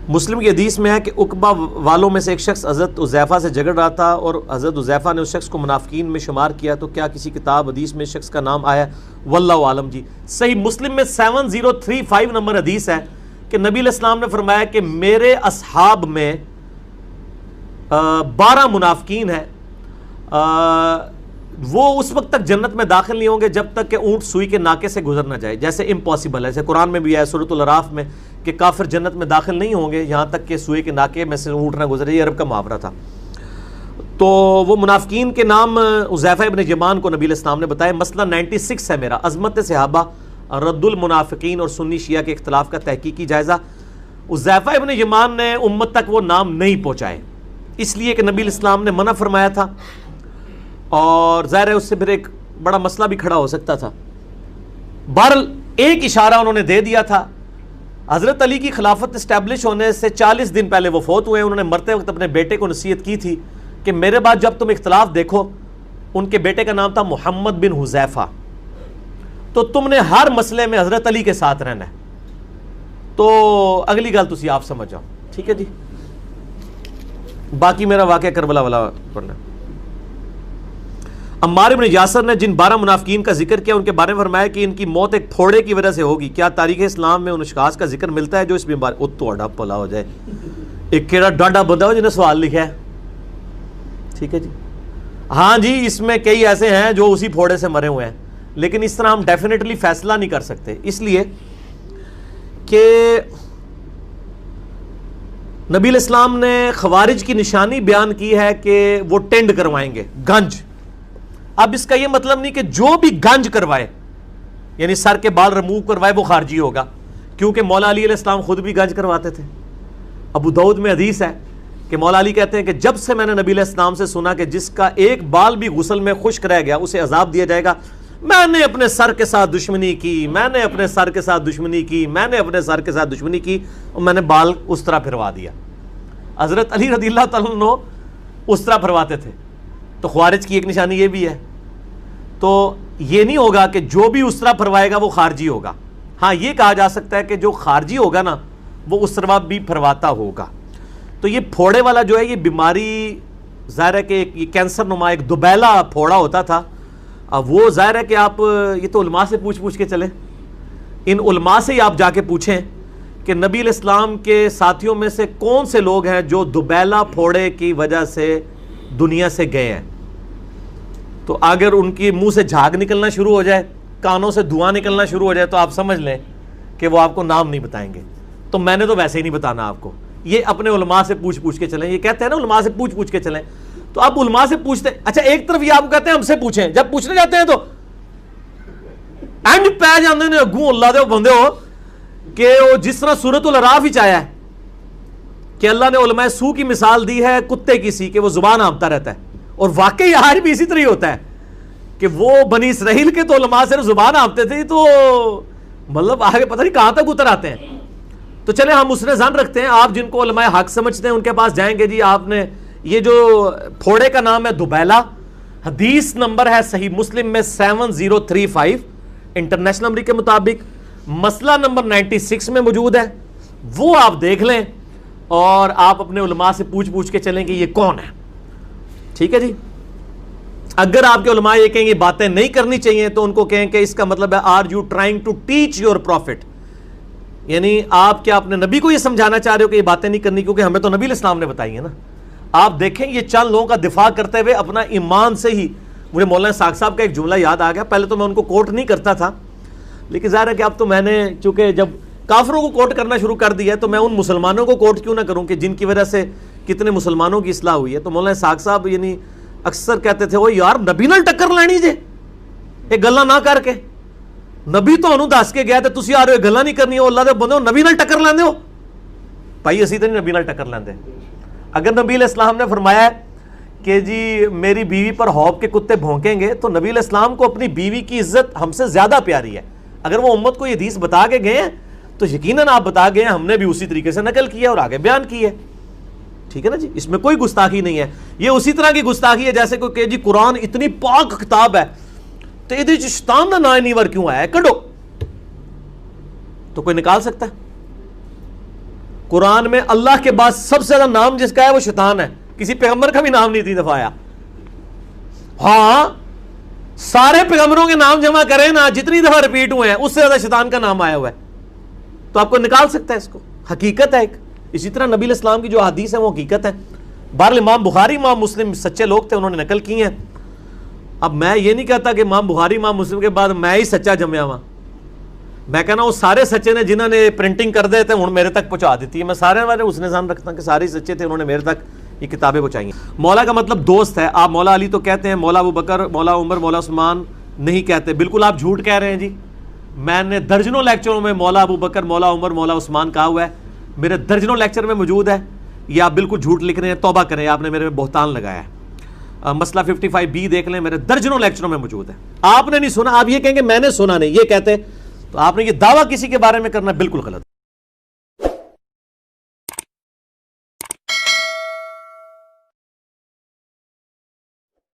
مسلم کی حدیث میں ہے کہ عقبہ والوں میں سے ایک شخص حضرت حذیفہ سے جھگڑ رہا تھا اور حضرت حذیفہ نے اس شخص کو منافقین میں شمار کیا، تو کیا کسی کتاب حدیث میں اس شخص کا نام آیا؟ واللہ عالم جی۔ صحیح مسلم میں 7035 نمبر حدیث ہے کہ نبی علیہ السلام نے فرمایا کہ میرے اصحاب میں 12 منافقین ہیں، وہ اس وقت تک جنت میں داخل نہیں ہوں گے جب تک کہ اونٹ سوئی کے ناکے سے گزر نہ جائے۔ جیسے امپاسبل ہے، جیسے قرآن میں بھی ہے سورۃ الاعراف میں کہ کافر جنت میں داخل نہیں ہوں گے یہاں تک کہ سوئی کے ناکے میں سے اونٹ نہ گزرے، یہ عرب کا محاورہ تھا۔ تو وہ منافقین کے نام حذیفہ ابن یمان کو نبی علیہ السلام نے بتایا۔ مسئلہ 96 ہے میرا، عظمت صحابہ، رد المنافقین اور سنی شیعہ کے اختلاف کا تحقیقی جائزہ۔ حذیفہ ابن یمان نے امت تک وہ نام نہیں پہنچائے، اس لیے کہ نبی علیہ السلام نے منع فرمایا تھا، اور ظاہر ہے اس سے پھر ایک بڑا مسئلہ بھی کھڑا ہو سکتا تھا۔ بہرحال ایک اشارہ انہوں نے دے دیا تھا۔ حضرت علی کی خلافت اسٹیبلش ہونے سے 40 دن پہلے وہ فوت ہوئے، انہوں نے مرتے وقت اپنے بیٹے کو نصیحت کی تھی کہ میرے بعد جب تم اختلاف دیکھو، ان کے بیٹے کا نام تھا محمد بن حذیفہ، تو تم نے ہر مسئلے میں حضرت علی کے ساتھ رہنا ہے۔ تو اگلی گل تسی آپ سمجھ جاؤ، ٹھیک ہے جی۔ باقی میرا واقعہ کربلا والا پڑھنا۔ عمار بن یاسر نے جن 12 منافقین کا ذکر کیا ان کے بارے میں فرمایا کہ ان کی موت ایک پھوڑے کی وجہ سے ہوگی۔ کیا تاریخ اسلام میں ان اشخاص کا ذکر ملتا ہے جو اس بیماری او توڑا پلا ہو جائے؟ ایک کیڑا ڈاڈا بندہ ہو جنہیں نے سوال لکھا ہے، ٹھیک ہے جی۔ ہاں جی، اس میں کئی ایسے ہیں جو اسی پھوڑے سے مرے ہوئے ہیں، لیکن اس طرح ہم ڈیفینیٹلی فیصلہ نہیں کر سکتے، اس لیے کہ نبی علیہ السلام نے خوارج کی نشانی بیان کی ہے کہ وہ ٹینڈ کروائیں گے، گنج۔ اب اس کا یہ مطلب نہیں کہ جو بھی گنج کروائے، یعنی سر کے بال ریموو کروائے، وہ خارجی ہوگا، کیونکہ مولا علی علیہ السلام خود بھی گنج کرواتے تھے۔ ابو داؤد میں حدیث ہے کہ مولا علی کہتے ہیں کہ جب سے میں نے نبی علیہ السلام سے سنا کہ جس کا ایک بال بھی غسل میں خشک رہ گیا اسے عذاب دیا جائے گا، میں نے اپنے سر کے ساتھ دشمنی کی، میں نے اپنے سر کے ساتھ دشمنی کی، میں نے اپنے سر کے ساتھ دشمنی کی، اور میں نے بال اس طرح پھروا دیا۔ حضرت علی رضی اللہ تعالیٰ عنہ اس طرح پھرواتے تھے۔ تو خوارج کی ایک نشانی یہ بھی ہے۔ تو یہ نہیں ہوگا کہ جو بھی اس طرح پھروائے گا وہ خارجی ہوگا۔ ہاں یہ کہا جا سکتا ہے کہ جو خارجی ہوگا نا وہ اس طرح بھی پھرواتا ہوگا۔ تو یہ پھوڑے والا جو ہے یہ بیماری ظاہر ہے کہ یہ کینسر نما ایک دوبیلا پھوڑا ہوتا تھا۔ اب وہ ظاہر ہے کہ آپ یہ تو علماء سے پوچھ کے چلیں، ان علماء سے ہی آپ جا کے پوچھیں کہ نبی علیہ السلام کے ساتھیوں میں سے کون سے لوگ ہیں جو دوبیلا پھوڑے کی وجہ سے دنیا سے گئے ہیں۔ تو اگر ان کی منہ سے جھاگ نکلنا شروع ہو جائے، کانوں سے دھواں نکلنا شروع ہو جائے، تو آپ سمجھ لیں کہ وہ آپ کو نام نہیں بتائیں گے۔ تو میں نے تو ویسے ہی نہیں بتانا آپ کو، یہ اپنے علماء سے پوچھ کے چلیں۔ یہ کہتے ہیں نا علماء سے پوچھ کے چلیں، تو آپ علماء سے پوچھتے ہیں۔ اچھا ایک طرف یہ آپ کو کہتے ہیں ہم سے پوچھیں، جب پوچھنے جاتے ہیں تو اینج پہ جاندے نے اگوں اللہ دے بندے ہو کہ وہ جس طرح سورۃ الاعراف ہی چاہیا ہے کہ اللہ نے علماء سو کی مثال دی ہے کتے کی سی کہ وہ زبان آمتا رہتا ہے، اور واقعی آج بھی اسی طرح ہی ہوتا ہے کہ وہ بنی اسرائیل کے تو علماء صرف زبان آپتے تھے، تو مطلب آگے پتہ نہیں کہاں تک اتر آتے ہیں۔ تو چلے ہم اس نے ظن رکھتے ہیں، آپ جن کو علماء حق سمجھتے ہیں ان کے پاس جائیں گے، جی آپ نے یہ جو پھوڑے کا نام ہے دوبیلا، حدیث نمبر ہے صحیح مسلم میں 7035 انٹرنیشنل نمبر کے مطابق، مسئلہ نمبر 96 میں موجود ہے، وہ آپ دیکھ لیں اور آپ اپنے علماء سے پوچھ کے چلیں کہ یہ کون ہے، ٹھیک ہے جی۔ اگر آپ کے علماء یہ کہیں گے باتیں نہیں کرنی چاہیے تو ان کو کہیں کہ اس کا مطلب ہے are you trying to teach your profit, یعنی آپ کیا اپنے نبی کو یہ سمجھانا چاہ رہے ہو کہ یہ باتیں نہیں کرنی، کیونکہ ہمیں تو نبی علیہ السلام نے بتائی ہے نا۔ آپ دیکھیں یہ چند لوگوں کا دفاع کرتے ہوئے اپنا ایمان سے ہی، مجھے مولانا ساق صاحب کا ایک جملہ یاد آ گیا، پہلے تو میں ان کو کوٹ نہیں کرتا تھا، لیکن ظاہر ہے کہ اب تو میں نے چونکہ جب کافروں کو کوٹ کرنا شروع کر دیا ہے تو میں ان مسلمانوں کو کوٹ کیوں نہ کروں کہ جن کی وجہ سے کتنے مسلمانوں کی اصلاح ہوئی ہے۔ تو مولانا ساق صاحب یعنی اکثر کہتے تھے وہ یار نبی نال ٹکر لینی جے یہ گلاں نہ کر کے، نبی تو انہوں دس کے گیا تے تسی آ رہے ہو گلاں نہیں کرنی، اللہ دے بندے ہو نبی نال ٹکر لیندے ہو۔ بھائی اسی تو نہیں نبی نال ٹکر لیندے۔ اگر نبی علیہ السلام نے فرمایا ہے کہ جی میری بیوی پر ہوب کے کتے بھونکیں گے، تو نبی علیہ السلام کو اپنی بیوی کی عزت ہم سے زیادہ پیاری ہے۔ اگر وہ امت کو یہ حدیث بتا کے گئے ہیں تو یقیناً آپ بتا گئے ہیں، ہم نے بھی اسی طریقے سے نقل کیا اور آگے بیان کی ہے، ٹھیک ہے نا جی۔ اس میں کوئی گستاخی نہیں ہے، یہ اسی طرح کی گستاخی ہے جیسے کہ جی قرآن اتنی پاک کتاب ہے تو یہ شیطان کا نام نیور کیوں آیا ہے، کڈو، تو کوئی نکال سکتا ہے؟ قرآن میں اللہ کے بعد سب سے زیادہ نام جس کا ہے وہ شیطان ہے، کسی پیغمبر کا بھی نام نہیں 3 دفعہ آیا. ہاں سارے پیغمبروں کے نام جمع کریں نا، جتنی دفعہ ریپیٹ ہوئے ہیں اس سے زیادہ شیطان کا نام آیا ہوا ہے. تو آپ کو نکال سکتا ہے اس کو، حقیقت ہے ایک. اسی طرح نبی علیہ السلام کی جو حدیث ہے وہ حقیقت ہے. بہرحال امام بخاری امام مسلم سچے لوگ تھے، انہوں نے نقل کی ہیں. اب میں یہ نہیں کہتا کہ امام بخاری امام مسلم کے بعد میں ہی سچا جمیا ہوا، میں کہنا وہ سارے سچے نے جنہوں نے پرنٹنگ کر دے تھے انہوں نے میرے تک پہنچا دیتی ہے. میں سارے والے اس نے ظن رکھتا کہ سارے ہی سچے تھے، انہوں نے میرے تک یہ کتابیں پہنچائی ہیں. مولا کا مطلب دوست ہے. آپ مولا علی تو کہتے ہیں، مولا ابو بکر، مولا عمر، مولا عثمان نہیں کہتے. بالکل آپ جھوٹ کہہ رہے ہیں جی. میں نے درجنوں لیکچروں میں مولا ابو بکر، مولا عمر، مولا عثمان کہا ہوا ہے، میرے درجنوں لیکچر میں موجود ہے. یہ آپ بالکل جھوٹ لکھ رہے ہیں، توبہ کریں، آپ نے میرے بہتان لگایا ہے. مسئلہ 55B دیکھ لیں، میرے درجنوں لیکچروں میں موجود ہے. آپ نے نہیں سنا، آپ یہ کہیں گے میں نے سنا نہیں، یہ کہتے تو آپ نے یہ دعویٰ کسی کے بارے میں کرنا بالکل غلط.